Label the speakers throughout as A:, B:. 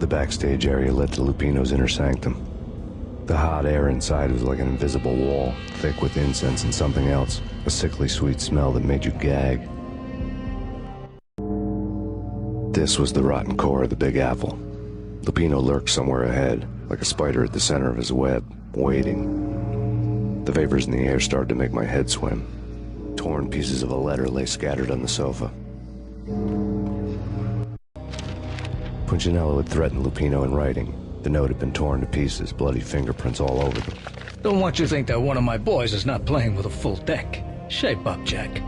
A: The backstage area led to Lupino's inner sanctum. The hot air inside was like an invisible wall, thick with incense and something else, a sickly sweet smell that made you gag. This was the rotten core of the Big Apple. Lupino lurked somewhere ahead, like a spider at the center of his web, waiting. The vapors in the air started to make my head swim. Torn pieces of a letter lay scattered on the sofa. Punchinello had threatened Lupino in writing. The note had been torn to pieces, bloody fingerprints all over them.
B: Don't want you to think that one of my boys is not playing with a full deck. Shape up, Jack.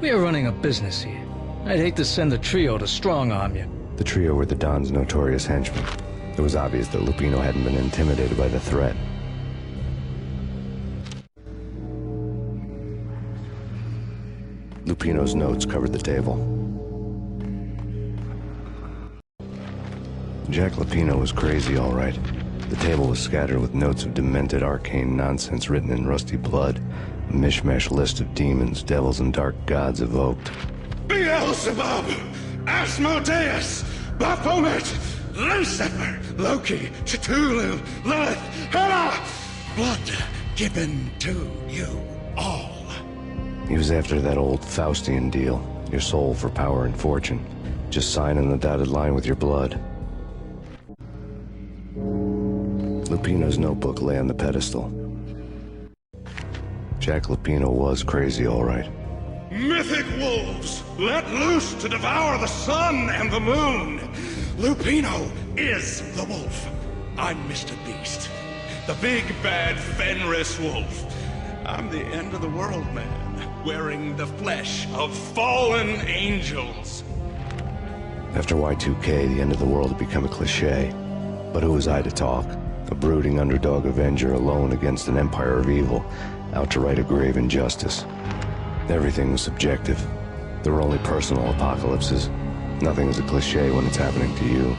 B: We are running a business here. I'd hate to send the trio to strong-arm you.
A: The trio were the Don's notorious henchmen. It was obvious that Lupino hadn't been intimidated by the threat. Lupino's notes covered the table. Jack Lupino was crazy, all right. The table was scattered with notes of demented arcane nonsense written in rusty blood, a mishmash list of demons, devils, and dark gods evoked.
C: Beelzebub, Asmodeus, Baphomet, Lucifer, Loki, Cthulhu, Lilith, Hela, blood given to you all.
A: He was after that old Faustian deal, your soul for power and fortune. Just sign on the dotted line with your blood. Lupino's notebook lay on the pedestal. Jack Lupino was crazy, all right.
C: Mythic wolves, let loose to devour the sun and the moon. Lupino is the wolf. I'm Mr. Beast, the big bad Fenris wolf. I'm the end of the world man, wearing the flesh of fallen angels.
A: After Y2K, the end of the world had become a cliché. But who was I to talk? A brooding underdog avenger alone against an empire of evil, out to right a grave injustice. Everything was subjective. There were only personal apocalypses. Nothing is a cliché when it's happening to you.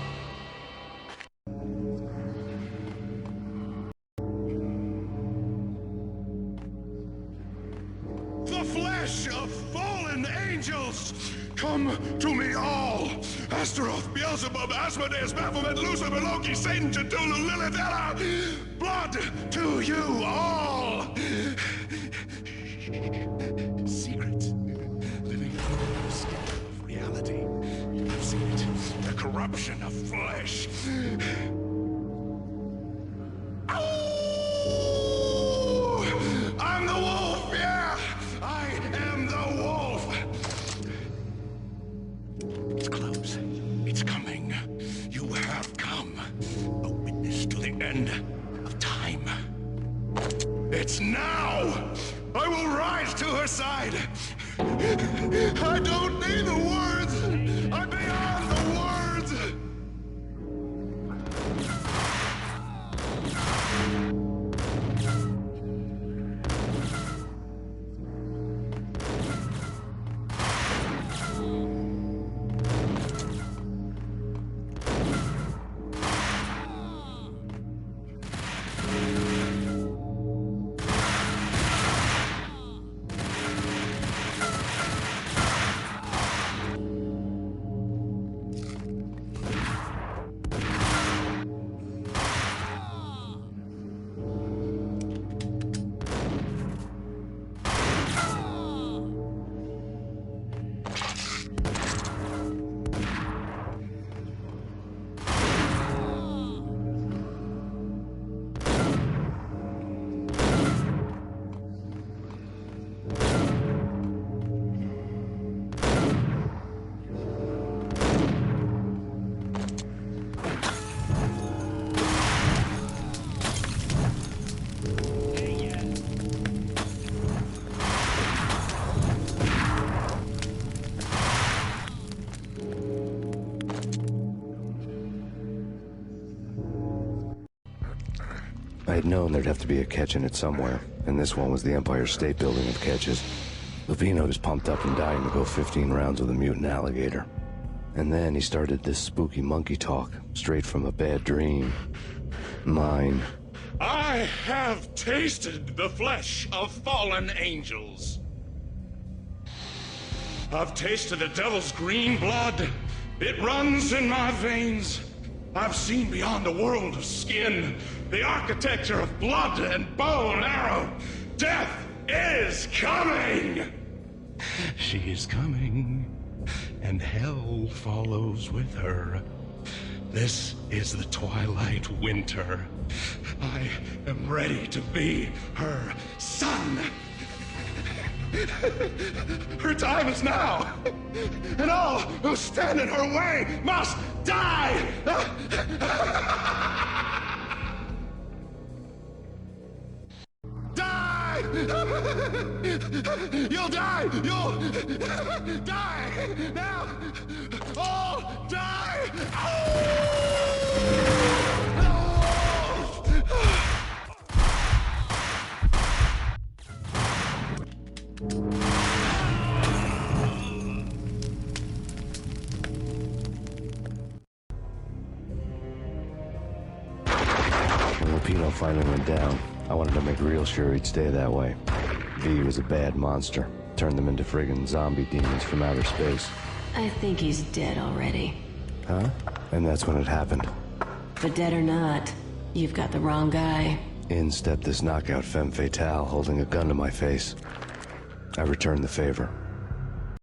C: The flesh of fallen angels! Come to me all! Astaroth, Beelzebub, Asmodeus, Baphomet, Lucifer, Loki, Satan, Cthulhu, Lilith, Hela! Blood to you all! Secret. Living through the skin of reality. I've seen it. The corruption of flesh. Oh! I'm the wolf, yeah! I am the wolf! It's close. It's coming. You have come. A witness to the end of time. It's now! I will rise to her side! I don't need the words! I'm beyond the words!
A: I had known there'd have to be a catch in it somewhere, and this one was the Empire State Building of catches. Lupino was pumped up and dying to go 15 rounds with a mutant alligator. And then he started this spooky monkey talk, straight from a bad dream. Mine.
C: I have tasted the flesh of fallen angels. I've tasted the devil's green blood. It runs in my veins. I've seen beyond a world of skin, the architecture of blood and bow and arrow. Death is coming! She is coming, and hell follows with her. This is the twilight winter. I am ready to be her son. Her time is now, and all who stand in her way must die! Die! You'll die! You'll die! Now! All die!
A: When Lupino finally went down, I wanted to make real sure he'd stay that way. V was a bad monster. Turned them into friggin' zombie demons from outer space.
D: I think he's dead already.
A: Huh? And that's when it happened.
D: But dead or not, you've got the wrong guy.
A: In stepped this knockout femme fatale holding a gun to my face. I returned the favor.